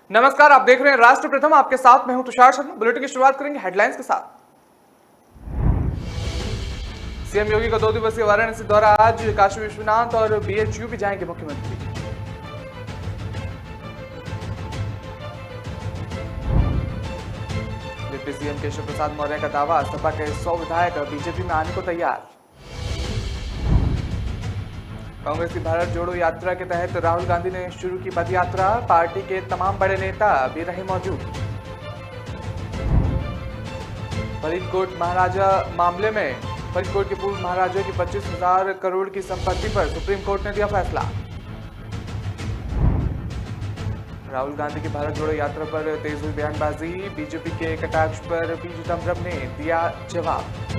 नमस्कार, आप देख रहे हैं राष्ट्र प्रथम। आपके साथ मैं हूं तुषार शर्मा। बुलेटिन की शुरुआत करेंगे हेडलाइंस के साथ। सीएम योगी का 2 दिवसीय वाराणसी दौरा। आज काशी विश्वनाथ और बीएचयू भी जाएंगे मुख्यमंत्री। डिप्टी सीएम केशव प्रसाद मौर्य का दावा, सपा के 100 विधायक बीजेपी में आने को तैयार। कांग्रेस की भारत जोड़ो यात्रा के तहत राहुल गांधी ने शुरू की पद यात्रा। पार्टी के तमाम बड़े नेता भी रहे मौजूद। फरीदकोट महाराजा मामले में फरीदकोट के पूर्व महाराजा की 25,000 करोड़ की संपत्ति पर सुप्रीम कोर्ट ने दिया फैसला। राहुल गांधी की भारत जोड़ो यात्रा पर तेज हुई बयानबाजी। बीजेपी के कटाक्ष पर पी चिदम्बरम ने दिया जवाब।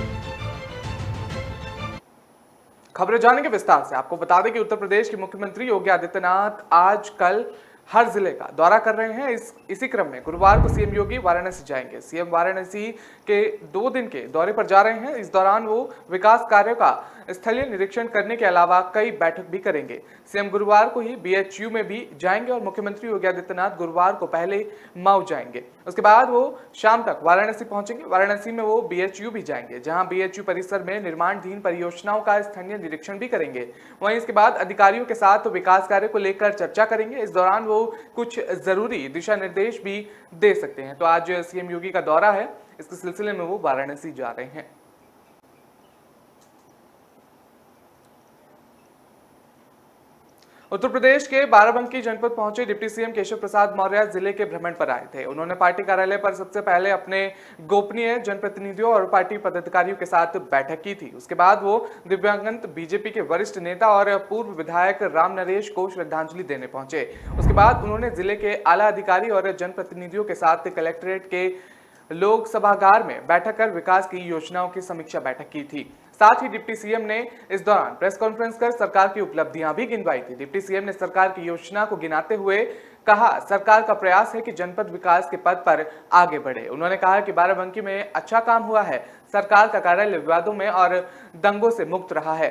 खबरें जानेंगे विस्तार से। आपको बता दें कि उत्तर प्रदेश के मुख्यमंत्री योगी आदित्यनाथ आज कल हर जिले का दौरा कर रहे हैं। इसी क्रम में गुरुवार को सीएम योगी वाराणसी जाएंगे। सीएम वाराणसी के 2 दिन के दौरे पर जा रहे हैं। इस दौरान वो विकास कार्यों का स्थलीय निरीक्षण करने के अलावा कई बैठक भी करेंगे। सीएम गुरुवार को ही बीएचयू में भी जाएंगे और मुख्यमंत्री योगी आदित्यनाथ गुरुवार को पहले मऊ जाएंगे। उसके बाद वो शाम तक वाराणसी पहुंचेंगे। वाराणसी में वो बीएचयू भी जाएंगे, जहां बीएचयू परिसर में निर्माणाधीन परियोजनाओं का स्थलीय निरीक्षण भी करेंगे। वहीं इसके बाद अधिकारियों के साथ विकास कार्य को लेकर चर्चा करेंगे। इस दौरान वो कुछ जरूरी दिशा निर्देश भी दे सकते हैं। तो आज सीएम योगी का दौरा है, इसके सिलसिले में वो वाराणसी जा रहे हैं। उत्तर प्रदेश के बाराबंकी जनपद पहुंचे डिप्टी सीएम केशव प्रसाद मौर्य जिले के भ्रमण पर आए थे। उन्होंने पार्टी कार्यालय पर सबसे पहले अपने गोपनीय जनप्रतिनिधियों और पार्टी पदाधिकारियों के साथ बैठक की थी। उसके बाद वो दिव्यांगत बीजेपी के वरिष्ठ नेता और पूर्व विधायक राम नरेश को श्रद्धांजलि देने पहुंचे। उसके बाद उन्होंने जिले के आला अधिकारी और जनप्रतिनिधियों के साथ कलेक्ट्रेट के लोक सभागार में बैठक कर विकास की योजनाओं की समीक्षा बैठक की थी। साथ ही डिप्टी सीएम ने इस दौरान प्रेस कॉन्फ्रेंस कर सरकार की उपलब्धियां भी गिनवाई थी। डिप्टी सीएम ने सरकार की योजना को गिनाते हुए कहा, सरकार का प्रयास है कि जनपद विकास के पथ पर आगे बढ़े। उन्होंने कहा कि बाराबंकी में अच्छा काम हुआ है। सरकार का कार्यालय विवादों में और दंगों से मुक्त रहा है।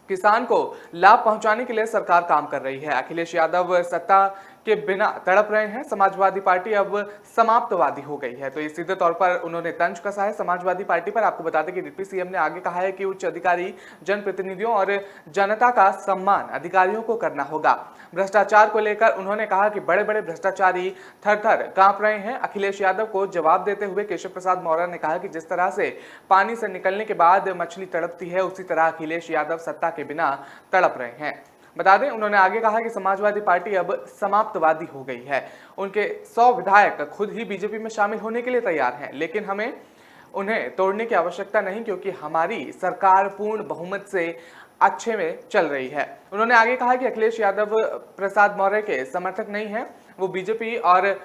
किसान को लाभ पहुंचाने के लिए सरकार काम कर रही है। अखिलेश यादव सत्ता के बिना तड़प रहे हैं। समाजवादी पार्टी अब समाप्तवादी हो गई है। तो ये सीधे तौर पर उन्होंने तंज कसा है समाजवादी पार्टी पर। आपको बता दें कि डिप्टी सीएम ने आगे कहा है कि उच्च अधिकारी, जनप्रतिनिधियों और जनता का सम्मान अधिकारियों को करना होगा। भ्रष्टाचार को लेकर उन्होंने कहा कि बड़े बड़े भ्रष्टाचारी थर-थर कांप रहे हैं। अखिलेश यादव को जवाब देते हुए केशव प्रसाद मौर्य ने कहा कि जिस तरह से पानी से निकलने के बाद मछली तड़पती है, उसी तरह अखिलेश यादव सत्ता के बिना तड़प रहे हैं। बता दें, उन्होंने आगे कहा कि समाजवादी पार्टी अब समाप्तवादी हो गई है। उनके 100 विधायक खुद ही बीजेपी में शामिल होने के लिए तैयार हैं, लेकिन हमें उन्हें तोड़ने की आवश्यकता नहीं, क्योंकि हमारी सरकार पूर्ण बहुमत से अच्छे में चल रही है। उन्होंने आगे कहा कि अखिलेश यादव प्रसाद मौर्य के समर्थक नहीं है, वो बीजेपी और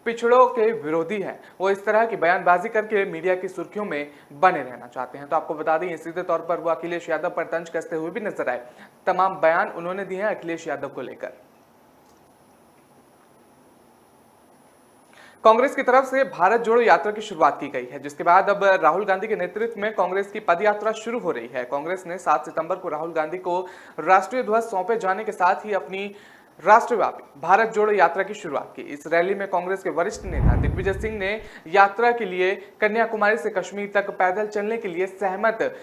पिछड़ों के विरोधी हैं। वो इस तरह की बयानबाजी करके मीडिया की सुर्खियों में बने रहना चाहते हैं। तो आपको बता दें, सीधे तौर पर वो अखिलेश यादव पर तंज कसते हुए भी नजर आए। तमाम बयान उन्होंने दिए हैं अखिलेश यादव को लेकर। कांग्रेस की तरफ से भारत जोड़ो यात्रा की शुरुआत की गई है, जिसके बाद अब राहुल गांधी के नेतृत्व में कांग्रेस की पदयात्रा शुरू हो रही है। कांग्रेस ने 7 सितंबर को राहुल गांधी को राष्ट्रीय ध्वज सौंपे जाने के साथ ही अपनी राष्ट्रव्यापी भारत जोड़ो यात्रा की शुरुआत की। इस रैली में कांग्रेस के वरिष्ठ नेता दिग्विजय सिंह ने यात्रा के लिए कन्याकुमारी से कश्मीर तक पैदल चलने के लिए सहमत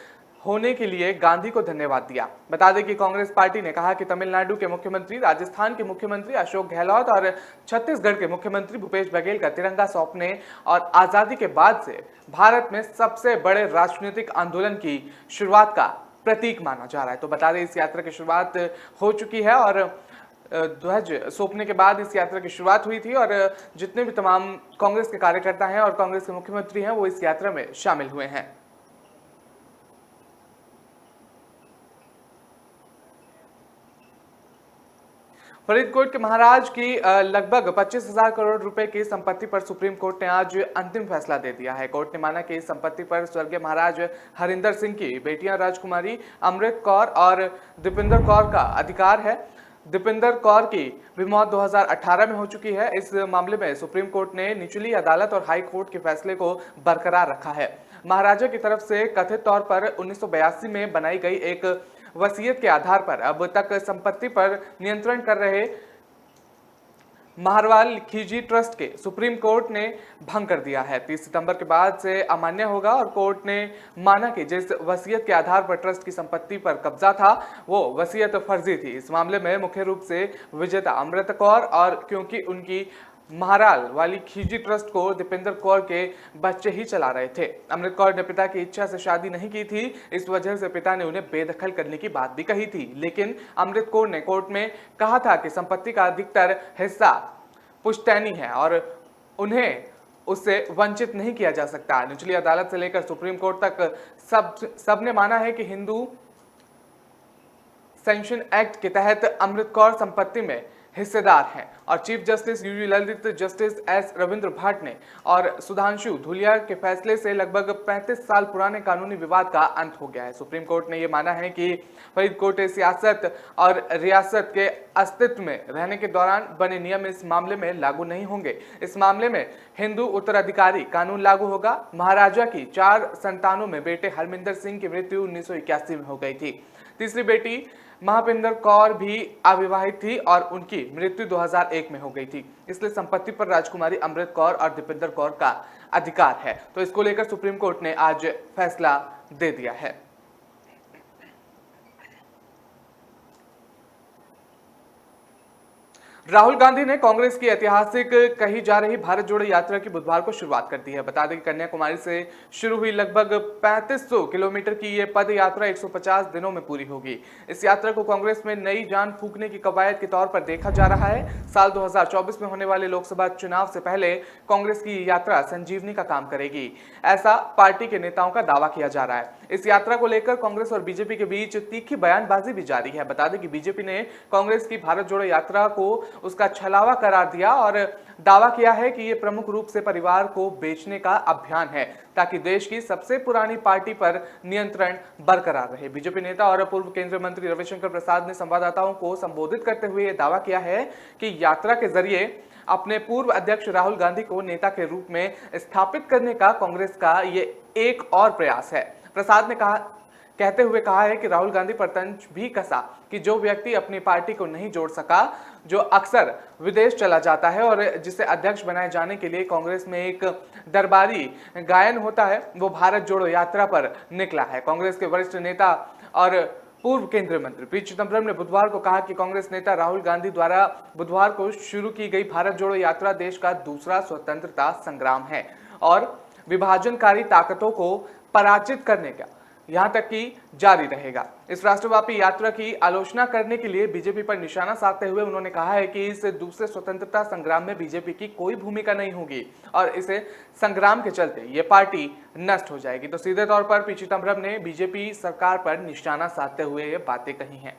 होने के लिए गांधी को धन्यवाद दिया। बता दें कि कांग्रेस पार्टी ने कहा कि तमिलनाडु के मुख्यमंत्री, राजस्थान के मुख्यमंत्री अशोक गहलोत और छत्तीसगढ़ के मुख्यमंत्री भूपेश बघेल का तिरंगा सौंपने और आजादी के बाद से भारत में सबसे बड़े राजनीतिक आंदोलन की शुरुआत का प्रतीक माना जा रहा है। तो बता दें, इस यात्रा की शुरुआत हो चुकी है और ध्वज सौंपने के बाद इस यात्रा की शुरुआत हुई थी और जितने भी तमाम कांग्रेस के कार्यकर्ता हैं और कांग्रेस के मुख्यमंत्री हैं, वो इस यात्रा में शामिल हुए हैं। फरीदकोट के महाराज की लगभग 25,000 करोड़ रुपए की संपत्ति पर सुप्रीम कोर्ट ने आज अंतिम फैसला दे दिया है। कोर्ट ने माना कि इस संपत्ति पर स्वर्गीय महाराज हरिंदर सिंह की बेटियां राजकुमारी अमृत कौर और दीपिंदर कौर का अधिकार है। दीपिंदर कौर की भी मौत 2018 में हो चुकी है। इस मामले में सुप्रीम कोर्ट ने निचली अदालत और हाई कोर्ट के फैसले को बरकरार रखा है। महाराजा की तरफ से कथित तौर पर 1982 में बनाई गई एक वसीयत के आधार पर अब तक संपत्ति पर नियंत्रण कर रहे महारवाल खिजी ट्रस्ट के सुप्रीम कोर्ट ने भंग कर दिया है। 30 सितंबर के बाद से अमान्य होगा और कोर्ट ने माना कि जिस वसीयत के आधार पर ट्रस्ट की संपत्ति पर कब्जा था वो वसीयत फर्जी थी। इस मामले में मुख्य रूप से विजेता अमृत कौर और क्योंकि उनकी महाराल वाली खिजी ट्रस्ट को दीपेंद्र कौर के बच्चे ही चला रहे थे। अमृत कौर ने पिता की इच्छा से शादी नहीं की थी, इस वजह से पिता ने उन्हें बेदखल करने की बात भी कही थी। लेकिन अमृत कौर ने कोर्ट में कहा था कि संपत्ति का अधिकतर हिस्सा पुश्तैनी है और उन्हें उससे वंचित नहीं किया जा सकता। निचली अदालत से लेकर सुप्रीम कोर्ट तक सबने माना है कि हिंदू सेंशन एक्ट के तहत अमृत कौर संपत्ति में हिस्सेदार हैं और chief justice UU Lalit, justice S Ravindra Bhatt ने और सुधांशु धूलिया के फैसले से लगभग 35 साल पुराने कानूनी विवाद का अंत हो गया है। सुप्रीम कोर्ट ने यह माना है कि फरीदकोट सियासत और रियासत के अस्तित्व में रहने के दौरान बने नियम इस मामले में लागू नहीं होंगे। इस मामले में हिंदू उत्तराधिकारी कानून लागू होगा। महाराजा की 4 संतानों में बेटे हरमिंदर सिंह की मृत्यु 1981 में हो गई थी। तीसरी बेटी महापिंदर कौर भी अविवाहित थी और उनकी मृत्यु 2001 में हो गई थी। इसलिए संपत्ति पर राजकुमारी अमृत कौर और दीपेंद्र कौर का अधिकार है। तो इसको लेकर सुप्रीम कोर्ट ने आज फैसला दे दिया है। राहुल गांधी ने कांग्रेस की ऐतिहासिक कही जा रही भारत जोड़ो यात्रा की बुधवार को शुरुआत कर दी है। बता दें कि कन्याकुमारी से शुरू हुई लगभग 3500 किलोमीटर की ये पद यात्रा 150 दिनों में पूरी होगी। इस यात्रा को कांग्रेस में नई जान फूंकने की कवायद के तौर पर देखा जा रहा है। साल 2024 में होने वाले लोकसभा चुनाव से पहले कांग्रेस की यात्रा संजीवनी का काम करेगी, ऐसा पार्टी के नेताओं का दावा किया जा रहा है। इस यात्रा को लेकर कांग्रेस और बीजेपी के बीच तीखी बयानबाजी भी जारी है। बता दें कि बीजेपी ने कांग्रेस की भारत जोड़ो यात्रा को उसका छलावा करार दिया और दावा किया है कि यह प्रमुख रूप से परिवार को बेचने का अभियान है ताकि देश की सबसे पुरानी पार्टी पर नियंत्रण बरकरार रहे। बीजेपी नेता और पूर्व केंद्रीय मंत्री रविशंकर प्रसाद ने संवाददाताओं को संबोधित करते हुए यह दावा किया है कि यात्रा के जरिए अपने पूर्व अध्यक्ष राहुल गांधी को नेता के रूप में स्थापित करने का कांग्रेस का ये एक और प्रयास है। प्रसाद ने कहते हुए कहा है कि राहुल गांधी पर तंज भी कसा कि जो व्यक्ति अपनी पार्टी को नहीं जोड़ सका, जो अक्सर विदेश चला जाता है और जिसे अध्यक्ष बनाए जाने के लिए कांग्रेस में एक दरबारी गायन होता है, वो भारत जोड़ो यात्रा पर निकला है। कांग्रेस के वरिष्ठ नेता और पूर्व केंद्रीय मंत्री पी चिदंबरम ने बुधवार को कहा कि कांग्रेस नेता राहुल गांधी द्वारा बुधवार को शुरू की गई भारत जोड़ो यात्रा देश का दूसरा स्वतंत्रता संग्राम है और विभाजनकारी ताकतों को पराजित करने का यहां तक कि जारी रहेगा। इस राष्ट्रव्यापी यात्रा की आलोचना करने के लिए बीजेपी पर निशाना साधते हुए उन्होंने कहा है कि इस दूसरे स्वतंत्रता संग्राम में बीजेपी की कोई भूमिका नहीं होगी और इसे संग्राम के चलते ये पार्टी नष्ट हो जाएगी। तो सीधे तौर पर पी चिदंबरम ने बीजेपी सरकार पर निशाना साधते हुए ये बातें कही हैं।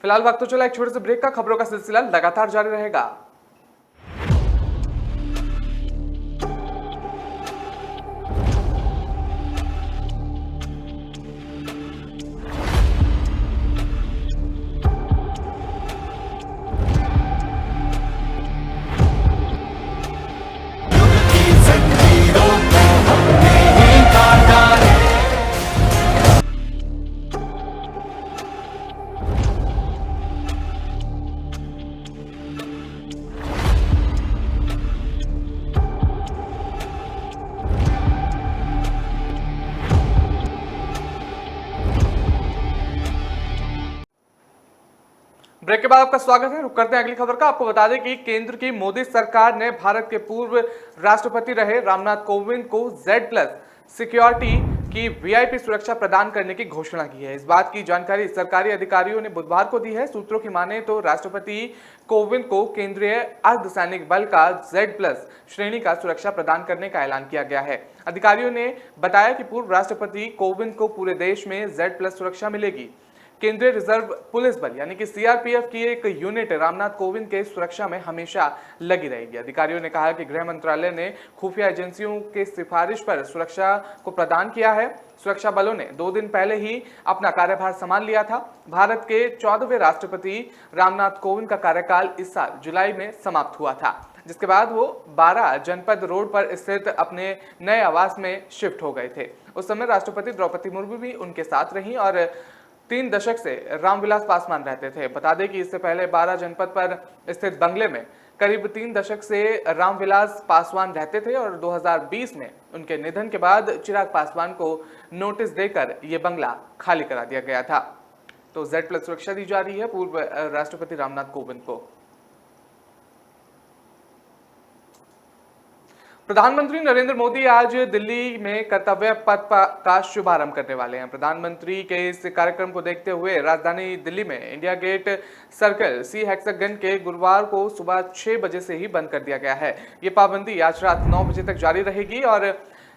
फिलहाल वक्त तो चला एक छोटे से ब्रेक का। खबरों का सिलसिला लगातार जारी रहेगा। ब्रेक के बाद आपका स्वागत है। रुक करते हैं अगली खबर का। आपको बता दें कि केंद्र की मोदी सरकार ने भारत के पूर्व राष्ट्रपति रहे रामनाथ कोविंद को Z+ सिक्योरिटी की वीआईपी सुरक्षा प्रदान करने की घोषणा की है। इस बात की जानकारी सरकारी अधिकारियों ने बुधवार को दी है। सूत्रों की माने तो राष्ट्रपति कोविंद को केंद्रीय अर्धसैनिक बल का Z+ श्रेणी का सुरक्षा प्रदान करने का ऐलान किया गया है। अधिकारियों ने बताया कि पूर्व राष्ट्रपति कोविंद को पूरे देश में Z+ सुरक्षा मिलेगी। केंद्रीय रिजर्व पुलिस बल यानी कि सीआरपीएफ की एक यूनिट रामनाथ कोविंद के सुरक्षा में हमेशा लगी रहेगी। अधिकारियों ने कहा कि गृह मंत्रालय ने खुफिया एजेंसियों के सिफारिश पर सुरक्षा को प्रदान किया है। सुरक्षा बलों ने 2 दिन पहले ही अपना कार्यभार संभाल लिया था। भारत के 14वें राष्ट्रपति रामनाथ कोविंद का कार्यकाल इस साल जुलाई में समाप्त हुआ था, जिसके बाद वो 12 जनपद रोड पर स्थित अपने नए आवास में शिफ्ट हो गए थे। उस समय राष्ट्रपति द्रौपदी मुर्मू भी उनके साथ रहीं और 3 दशक से रामविलास पासवान रहते थे। बता दें कि इससे पहले 12 जनपद पर स्थित बंगले में करीब 3 दशक से रामविलास पासवान रहते थे और 2020 में उनके निधन के बाद चिराग पासवान को नोटिस देकर ये बंगला खाली करा दिया गया था। तो Z+ सुरक्षा दी जा रही है पूर्व राष्ट्रपति रामनाथ कोविंद को। प्रधानमंत्री नरेंद्र मोदी आज दिल्ली में कर्तव्य पथ का शुभारंभ करने वाले हैं। प्रधानमंत्री के इस कार्यक्रम को देखते हुए राजधानी दिल्ली में इंडिया गेट सर्कल सी हेक्सागन के गुरुवार को सुबह 6 बजे से ही बंद कर दिया गया है। ये पाबंदी आज रात 9 बजे तक जारी रहेगी और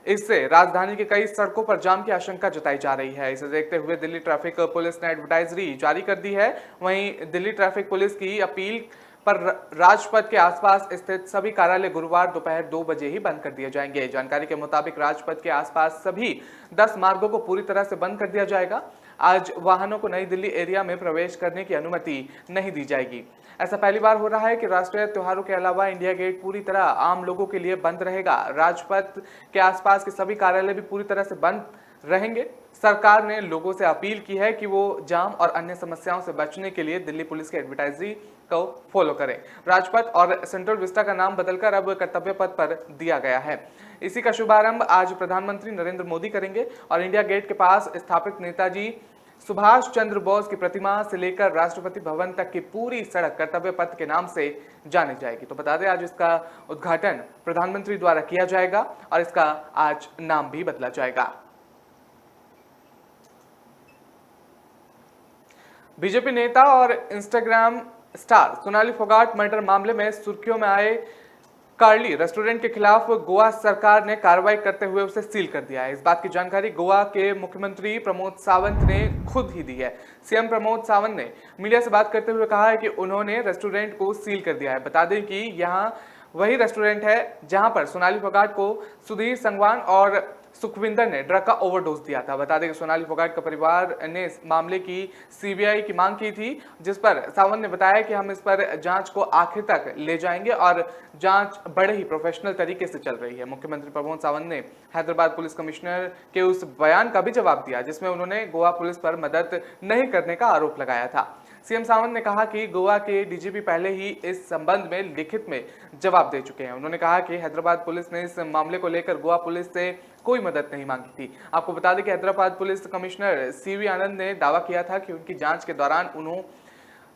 इससे राजधानी के कई सड़कों पर जाम की आशंका जताई जा रही है। इसे देखते हुए दिल्ली ट्रैफिक पुलिस ने एडवर्टाइजरी जारी कर दी है। वहीं दिल्ली ट्रैफिक पुलिस की अपील पर राजपथ के आसपास स्थित सभी कार्यालय गुरुवार दोपहर 2 बजे ही बंद कर दिए जाएंगे। जानकारी के मुताबिक राजपथ के आसपास सभी 10 मार्गों को पूरी तरह से बंद कर दिया जाएगा। आज वाहनों को नई दिल्ली एरिया में प्रवेश करने की अनुमति नहीं दी जाएगी। ऐसा पहली बार हो रहा है कि राष्ट्रीय त्योहारों के अलावा इंडिया गेट पूरी तरह आम लोगों के लिए बंद रहेगा। राजपथ के आसपास के सभी कार्यालय भी पूरी तरह से बंद रहेंगे। सरकार ने लोगों से अपील की है कि वो जाम और अन्य समस्याओं से बचने के लिए दिल्ली पुलिस की एडवर्टाइजरी को फॉलो करें। राजपथ और सेंट्रल विस्टा का नाम बदलकर अब कर्तव्य पथ पर दिया गया है। इसी का शुभारंभ आज प्रधानमंत्री नरेंद्र मोदी करेंगे और इंडिया गेट के पास स्थापित नेताजी सुभाष चंद्र बोस की प्रतिमा से लेकर राष्ट्रपति भवन तक की पूरी सड़क कर्तव्य पथ के नाम से जानी जाएगी। तो बता दें आज इसका उद्घाटन प्रधानमंत्री द्वारा किया जाएगा और इसका आज नाम भी बदला जाएगा। बीजेपी नेता और Instagram star Sonali Phogat murder मामले में सुर्खियों में आए कार्ली रेस्टोरेंट के खिलाफ गोवा सरकार ने कार्रवाई करते हुए उसे सील कर दिया है। इस बात की जानकारी गोवा के मुख्यमंत्री प्रमोद सावंत ने खुद ही दी है। सीएम प्रमोद सावंत ने मीडिया से बात करते हुए कहा है कि उन्होंने रेस्टोरेंट को सील कर दिया है। बता दें कि यहां वही रेस्टोरेंट है जहां पर सोनाली फोगाट को सुधीर संगवान और सुखविंदर ने ड्रग का ओवरडोज दिया था। बता दें कि सोनाली फोगाट का परिवार ने इस मामले की सीबीआई की मांग की थी, जिस पर सावंत ने बताया कि हम इस पर जांच को आखिर तक ले जाएंगे और जांच बड़े ही प्रोफेशनल तरीके से चल रही है। मुख्यमंत्री प्रमोद सावंत ने हैदराबाद पुलिस कमिश्नर के उस बयान का भी जवाब दिया जिसमें उन्होंने गोवा पुलिस पर मदद नहीं करने का आरोप लगाया था। सीएम सावंत ने कहा कि गोवा के डीजीपी पहले ही इस संबंध में लिखित में जवाब दे चुके हैं। उन्होंने कहा कि हैदराबाद पुलिस ने इस मामले को लेकर गोवा पुलिस से कोई मदद नहीं मांगी थी। आपको बता दें कि हैदराबाद पुलिस कमिश्नर सीवी आनंद ने दावा किया था कि उनकी जांच के दौरान उन्हें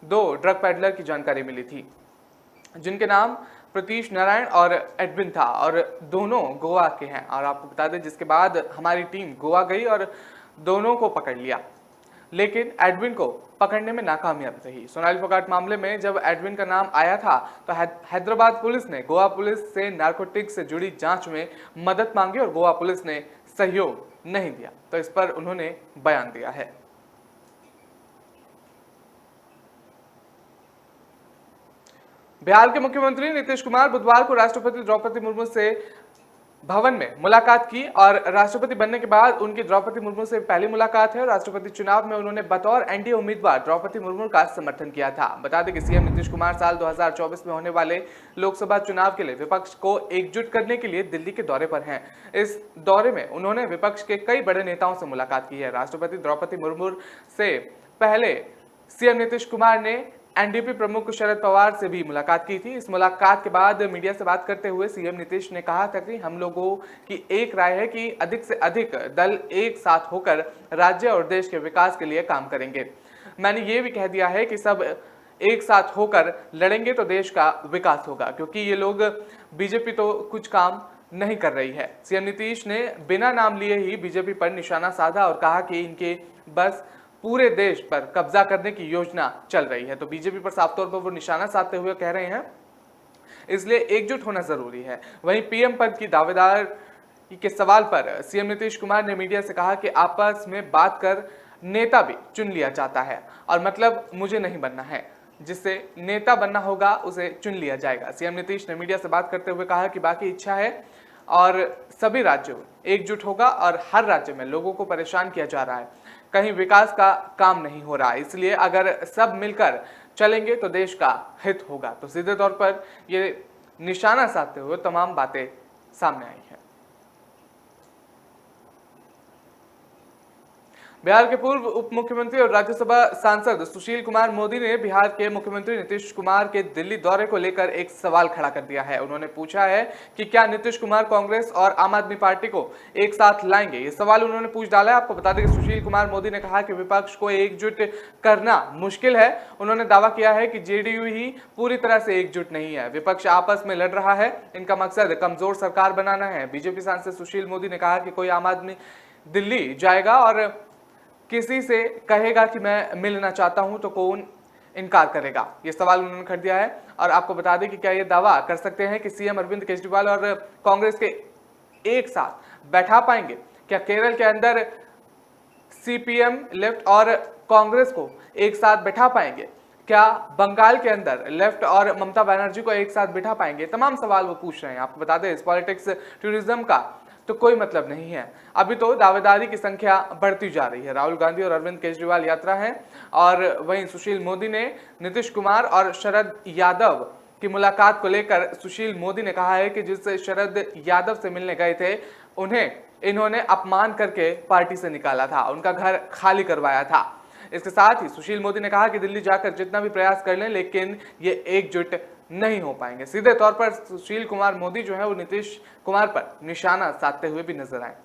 2 ड्रग पैडलर की जानकारी मिली थी जिनके नाम प्रतीश नारायण और एडविन था और दोनों गोवा के हैं। और आपको बता दें जिसके बाद हमारी टीम गोवा गई और दोनों को पकड़ लिया, लेकिन एडविन को पकड़ने में नाकामयाब रही। सोनाली फोगाट मामले में जब एडविन का नाम आया था तो हैदराबाद पुलिस ने गोवा पुलिस से नारकोटिक्स से जुड़ी जांच में मदद मांगी और गोवा पुलिस ने सहयोग नहीं दिया, तो इस पर उन्होंने बयान दिया है। बिहार के मुख्यमंत्री नीतीश कुमार बुधवार को राष्ट्रपति द्रौपदी मुर्मू से भवन में मुलाकात की और राष्ट्रपति बनने के बाद उनकी द्रौपदी मुर्मू से पहली मुलाकात है। राष्ट्रपति चुनाव में उन्होंने बतौर एनडीए उम्मीदवार द्रौपदी मुर्मू का समर्थन किया था। बता दें कि सीएम नीतीश कुमार साल 2024 में होने वाले लोकसभा चुनाव के लिए विपक्ष को एकजुट करने के लिए दिल्ली के दौरे पर हैं। इस दौरे में उन्होंने विपक्ष के कई बड़े नेताओं से मुलाकात की है। राष्ट्रपति द्रौपदी मुर्मू से पहले सीएम नीतीश कुमार ने एनडीपी प्रमुख शरद पवार से भी मुलाकात की थी। इस मुलाकात के बाद मीडिया से बात करते हुए सीएम नीतीश ने कहा था कि हम लोगों की एक राय है कि अधिक से अधिक दल एक साथ होकर राज्य और देश के विकास के लिए काम करेंगे। मैंने ये भी कह दिया है कि सब एक साथ होकर लड़ेंगे तो देश का विकास होगा, क्योंकि ये लोग बीजेपी तो कुछ काम नहीं कर रही है। सीएम नीतीश ने बिना नाम लिए ही बीजेपी पर निशाना साधा और कहा कि इनके बस पूरे देश पर कब्जा करने की योजना चल रही है। तो बीजेपी पर साफ तौर पर वो निशाना साधते हुए कह रहे हैं इसलिए एकजुट होना जरूरी है। वहीं पीएम पद की दावेदार के सवाल पर सीएम नीतीश कुमार ने मीडिया से कहा कि आपस में बात कर नेता भी चुन लिया जाता है और मतलब मुझे नहीं बनना है, जिससे नेता बनना होगा उसे चुन लिया जाएगा। सीएम नीतीश ने मीडिया से बात करते हुए कहा कि बाकी इच्छा है और सभी राज्यों एकजुट होगा और हर राज्य में लोगों को परेशान किया जा रहा है, कहीं विकास का काम नहीं हो रहा, इसलिए अगर सब मिलकर चलेंगे तो देश का हित होगा। तो सीधे तौर पर ये निशाना साधते हुए तमाम बातें सामने आई हैं। बिहार के पूर्व उप मुख्यमंत्री और राज्यसभा सांसद सुशील कुमार मोदी ने बिहार के मुख्यमंत्री नीतीश कुमार के दिल्ली दौरे को लेकर एक सवाल खड़ा कर दिया है। उन्होंने पूछा है कि क्या नीतीश कुमार कांग्रेस और आम आदमी पार्टी को एक साथ लाएंगे। ये सवाल उन्होंने पूछ डाला है। आपको बता दें कि सुशील कुमार मोदी ने कहा कि विपक्ष को एकजुट करना मुश्किल है। उन्होंने दावा किया है कि जेडीयू ही पूरी तरह से एकजुट नहीं है, विपक्ष आपस में लड़ रहा है, इनका मकसद कमजोर सरकार बनाना है। बीजेपी सांसद सुशील मोदी ने कहा कि कोई आम आदमी दिल्ली जाएगा और किसी से कहेगा कि मैं मिलना चाहता हूं तो कौन इनकार करेगा। यह सवाल उन्होंने कर दिया है। और आपको बता दें कि क्या यह दावा कर सकते हैं कि सीएम अरविंद केजरीवाल और कांग्रेस के एक साथ बैठा पाएंगे। क्या केरल के अंदर सीपीएम लेफ्ट और कांग्रेस को एक साथ बैठा पाएंगे? क्या बंगाल के अंदर लेफ्ट और ममता बनर्जी को एक साथ बिठा पाएंगे? तमाम सवाल वो पूछ रहे हैं। आपको बता दें इस पॉलिटिक्स टूरिज्म का तो कोई मतलब नहीं है। अभी तो दावेदारी की संख्या बढ़ती जा रही है। राहुल गांधी और अरविंद केजरीवाल यात्रा है और वहीं सुशील मोदी ने नीतीश कुमार और शरद यादव की मुलाकात को लेकर सुशील मोदी ने कहा है कि जिस शरद यादव से मिलने गए थे उन्हें इन्होंने अपमान करके पार्टी से निकाला था, उनका घर खाली करवाया था। इसके साथ ही सुशील मोदी ने कहा कि दिल्ली जाकर जितना भी प्रयास कर लें लेकिन ये एकजुट नहीं हो पाएंगे। सीधे तौर पर सुशील कुमार मोदी जो है वो नीतीश कुमार पर निशाना साधते हुए भी नजर आए।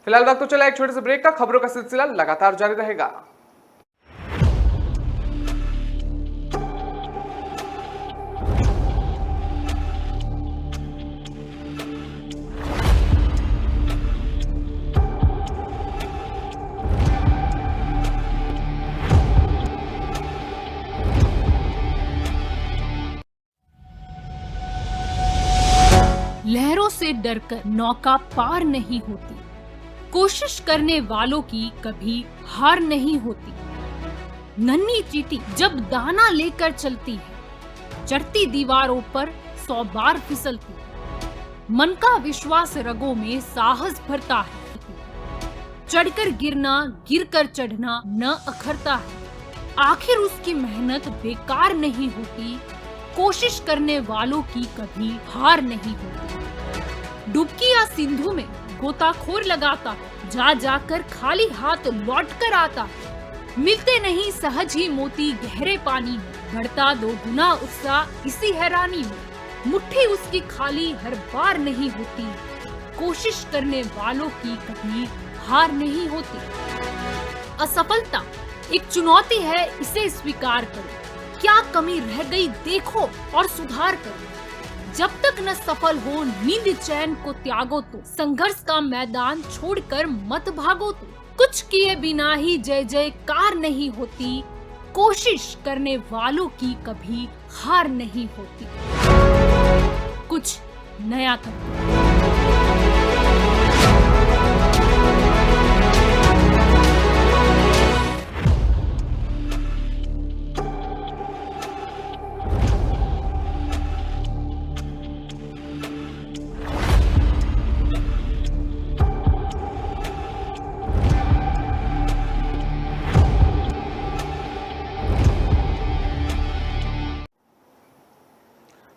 फिलहाल वक्त तो चला एक छोटे से ब्रेक का। खबरों का सिलसिला लगातार जारी रहेगा। लहरों से डरकर नौका पार नहीं होती, कोशिश करने वालों की कभी हार नहीं होती। नन्ही चींटी जब दाना लेकर चलती है, चढ़ती दीवारों पर 100 बार फिसलती है। मन का विश्वास रगों में साहस भरता है, चढ़कर गिरना गिरकर चढ़ना न अखरता है। आखिर उसकी मेहनत बेकार नहीं होती, कोशिश करने वालों की कभी हार नहीं होती। डुबकी या सिंधु में गोताखोर लगाता, जा जाकर खाली हाथ लौट कर आता। मिलते नहीं सहज ही मोती गहरे पानी में, बढ़ता 2 गुना उत्साह इसी हैरानी में। मुट्ठी उसकी खाली हर बार नहीं होती, कोशिश करने वालों की कभी हार नहीं होती। असफलता एक चुनौती है, इसे स्वीकार करो। क्या कमी रह गई देखो और सुधार करो। जब तक न सफल हो नींद चैन को त्यागो तो, संघर्ष का मैदान छोड़कर मत भागो तो। कुछ किए बिना ही जय जयकार नहीं होती, कोशिश करने वालों की कभी हार नहीं होती। कुछ नया करो।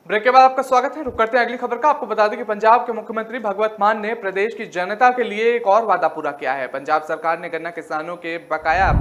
ब्रेक के बाद आपका स्वागत है। रुक करते हैं अगली खबर का। आपको बता दें कि पंजाब के मुख्यमंत्री भगवंत मान ने प्रदेश की जनता के लिए एक और वादा पूरा किया है। पंजाब सरकार ने गन्ना किसानों के बकाया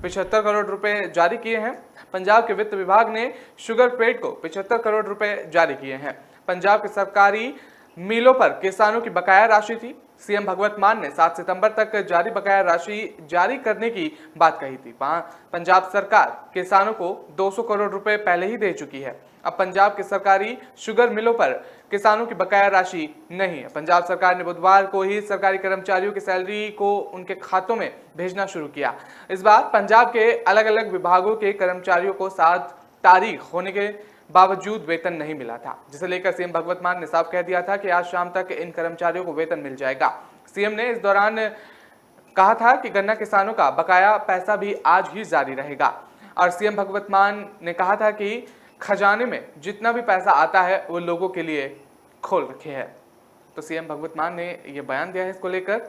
75 करोड़ रुपए जारी किए हैं। पंजाब के वित्त विभाग ने शुगर फेड को 75 करोड़ रुपए जारी किए हैं। पंजाब के सरकारी मिलों पर किसानों की बकाया राशि थी। सीएम भगवंत मान ने 7 सितंबर तक जारी बकाया राशि जारी करने की बात कही थी। पंजाब सरकार किसानों को 200 करोड़ रुपए पहले ही दे चुकी है। अब पंजाब के सरकारी शुगर मिलों पर किसानों की बकाया राशि नहीं है। पंजाब सरकार ने बुधवार को ही सरकारी कर्मचारियों की सैलरी को उनके खातों में भेजना शुरू किया। इस बार पंजाब के अलग अलग विभागों के कर्मचारियों को 7 तारीख होने के बावजूद वेतन नहीं मिला था, जिसे लेकर सीएम भगवंत मान ने साफ कह दिया था कि आज शाम तक इन कर्मचारियों को वेतन मिल जाएगा। सीएम ने इस दौरान कहा था कि गन्ना किसानों का बकाया पैसा भी आज ही जारी रहेगा। और सीएम भगवंत मान ने कहा था कि खजाने में जितना भी पैसा आता है वो लोगों के लिए खोल रखे है। तो सीएम भगवंत मान ने यह बयान दिया है इसको लेकर।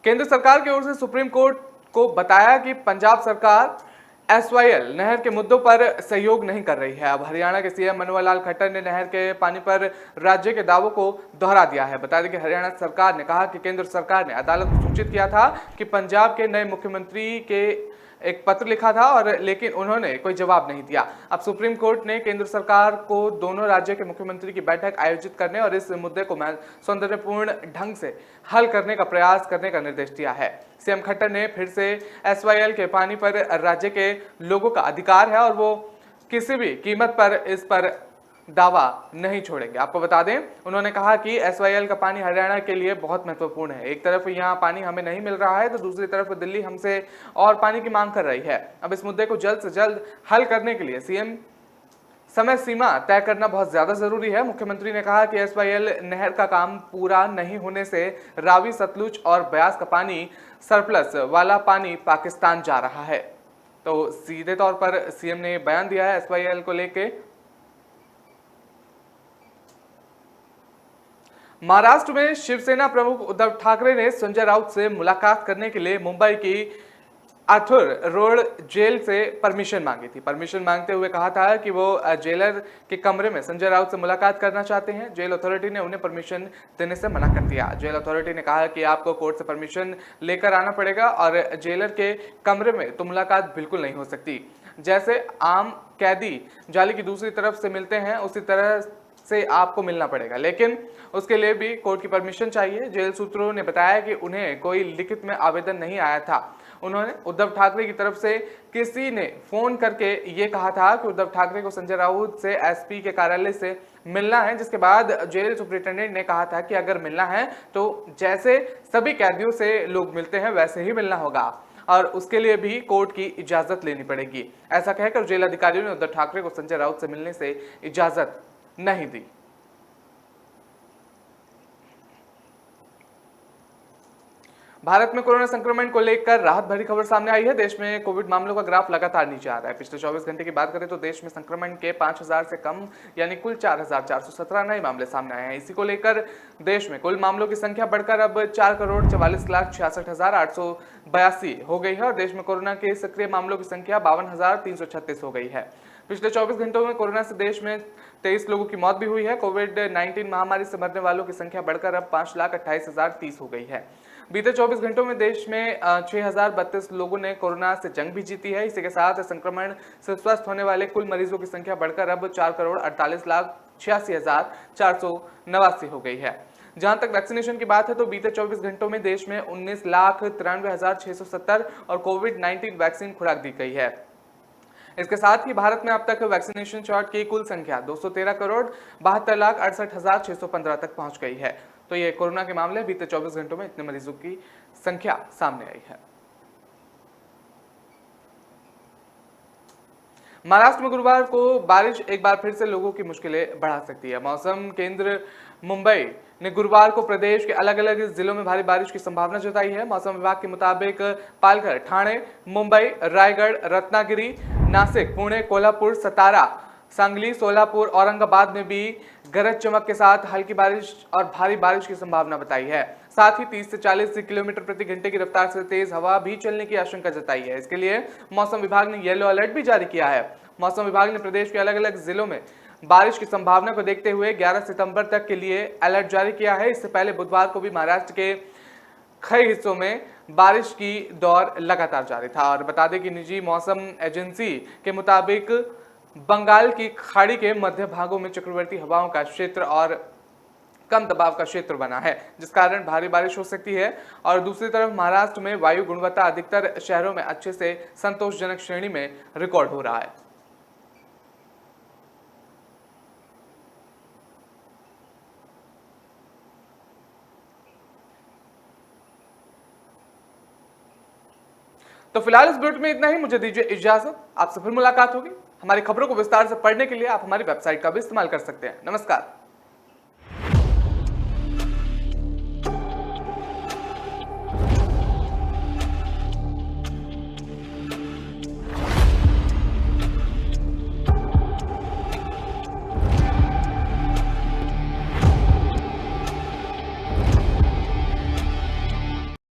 केंद्र सरकार की ओर से सुप्रीम कोर्ट को बताया कि पंजाब सरकार एसवाईएल नहर के मुद्दों पर सहयोग नहीं कर रही है। अब हरियाणा के सीएम मनोहर लाल खट्टर ने नहर के पानी पर राज्य के दावों को दोहरा दिया है। बता दें कि हरियाणा सरकार ने कहा कि केंद्र सरकार ने अदालत को सूचित किया था कि पंजाब के नए मुख्यमंत्री के एक पत्र लिखा था और लेकिन उन्होंने कोई जवाब नहीं दिया। अब सुप्रीम कोर्ट ने केंद्र सरकार को दोनों राज्य के मुख्यमंत्री की बैठक आयोजित करने और इस मुद्दे को सौंदर्यपूर्ण ढंग से हल करने का प्रयास करने का निर्देश दिया है। सीएम खट्टर ने फिर से एसवाईएल के पानी पर राज्य के लोगों का अधिकार है और वो किसी भी कीमत पर इस पर दावा नहीं छोड़ेंगे। आपको बता दें, उन्होंने कहा कि एसवाईएल का पानी हरियाणा के लिए बहुत महत्वपूर्ण है। एक तरफ यहाँ पानी हमें नहीं मिल रहा है तो दूसरी तरफ दिल्ली हमसे और पानी की मांग कर रही है। अब इस मुद्दे को जल्द से जल्द हल करने के लिए सीएम समय सीमा तय करना बहुत ज्यादा जरूरी है। मुख्यमंत्री ने कहा कि एसवाईएल नहर का काम पूरा नहीं होने से रावी, सतलुज और ब्यास का पानी सरप्लस वाला पानी पाकिस्तान जा रहा है। तो सीधे तौर पर सीएम ने बयान दिया है एसवाईएल को लेके। महाराष्ट्र में शिवसेना प्रमुख उद्धव ठाकरे ने संजय राउत से मुलाकात करने के लिए मुंबई की आर्थर रोड जेल से परमिशन मांगी थी। परमिशन मांगते हुए कहा था कि वो जेलर के कमरे में संजय राउत से मुलाकात करना चाहते हैं। जेल अथॉरिटी ने उन्हें परमिशन देने से मना कर दिया। जेल अथॉरिटी ने कहा कि आपको कोर्ट से परमिशन लेकर आना पड़ेगा और जेलर के कमरे में तो मुलाकात बिल्कुल नहीं हो सकती। जैसे आम कैदी जाली की दूसरी तरफ से मिलते हैं उसी तरह से आपको मिलना पड़ेगा, लेकिन उसके लिए भी कोर्ट की परमिशन चाहिए। जेल सूत्रों ने बताया कि उन्हें कोई लिखित में आवेदन नहीं आया था। उन्होंने उद्धव ठाकरे की तरफ से किसी ने फोन करके ये कहा था कि उद्धव ठाकरे को संजय राउत से एसपी के कार्यालय से मिलना है, जिसके बाद जेल सुपरिटेंडेंट ने कहा था कि अगर मिलना है तो जैसे सभी कैदियों से लोग मिलते हैं वैसे ही मिलना होगा और उसके लिए भी कोर्ट की इजाजत लेनी पड़ेगी। ऐसा कहकर जेल अधिकारियों ने उद्धव ठाकरे को संजय राउत से मिलने से इजाजत नहीं दी। भारत में कोरोना संक्रमण को लेकर राहत भरी खबर सामने आई है। देश में कोविड मामलों का ग्राफ लगातार नीचे आ रहा है। पिछले 24 घंटे की बात करें तो देश में संक्रमण के 5000 से कम यानी कुल 4417 नए मामले सामने आए हैं। इसी को लेकर देश में कुल मामलों की संख्या बढ़कर अब 4,44,66,882 हो गई है और देश में कोरोना के सक्रिय मामलों की संख्या 52,336 हो गई है। पिछले 24 घंटों में कोरोना से देश में 23 लोगों की मौत भी हुई है। कोविड-19 महामारी से मरने वालों की संख्या बढ़कर अब 5,28,030 हो गई है। बीते 24 घंटों में देश में 6,032 लोगों ने कोरोना से जंग भी जीती है। इसी के साथ संक्रमण से स्वस्थ होने वाले कुल मरीजों की संख्या बढ़कर अब 4,48,86,489 हो गई है। जहां तक वैक्सीनेशन की बात है तो बीते 24 घंटों में देश में 19,93,670 और कोविड-19 वैक्सीन खुराक दी गई है। इसके साथ ही भारत में अब तक वैक्सीनेशन शॉट की कुल संख्या 213,72,68,615 तक पहुंच गई है। तो ये कोरोना के मामले बीते 24 घंटों में इतने मरीजों की संख्या सामने आई है। महाराष्ट्र में गुरुवार को बारिश एक बार फिर से लोगों की मुश्किलें बढ़ा सकती है। मौसम केंद्र मुंबई ने गुरुवार को प्रदेश के अलग अलग जिलों में भारी बारिश की संभावना जताई है। मौसम विभाग के मुताबिक पालघर, ठाणे, मुंबई, रायगढ़, रत्नागिरी, नासिक, पुणे, कोल्हापुर, सतारा, सांगली, सोलापुर, औरंगाबाद में भी गरज चमक के साथ हल्की बारिश और भारी बारिश की संभावना बताई है। साथ ही 30 से 40 किलोमीटर प्रति घंटे की रफ्तार से तेज हवा भी चलने की आशंका जताई है। इसके लिए मौसम विभाग ने येलो अलर्ट भी जारी किया है। मौसम विभाग ने प्रदेश के अलग अलग जिलों में बारिश की संभावना को देखते हुए 11 सितंबर तक के लिए अलर्ट जारी किया है। इससे पहले बुधवार को भी महाराष्ट्र के कई हिस्सों में बारिश की दौर लगातार जारी था। और बता दें कि निजी मौसम एजेंसी के मुताबिक बंगाल की खाड़ी के मध्य भागों में चक्रवर्ती हवाओं का क्षेत्र और कम दबाव का क्षेत्र बना है, जिस कारण भारी बारिश हो सकती है। और दूसरी तरफ महाराष्ट्र में वायु गुणवत्ता अधिकतर शहरों में अच्छे से संतोषजनक श्रेणी में रिकॉर्ड हो रहा है। तो फिलहाल इस बुलेटिन में इतना ही। मुझे दीजिए इजाजत, आपसे फिर मुलाकात होगी। हमारी खबरों को विस्तार से पढ़ने के लिए आप हमारी वेबसाइट का भी इस्तेमाल कर सकते हैं। नमस्कार।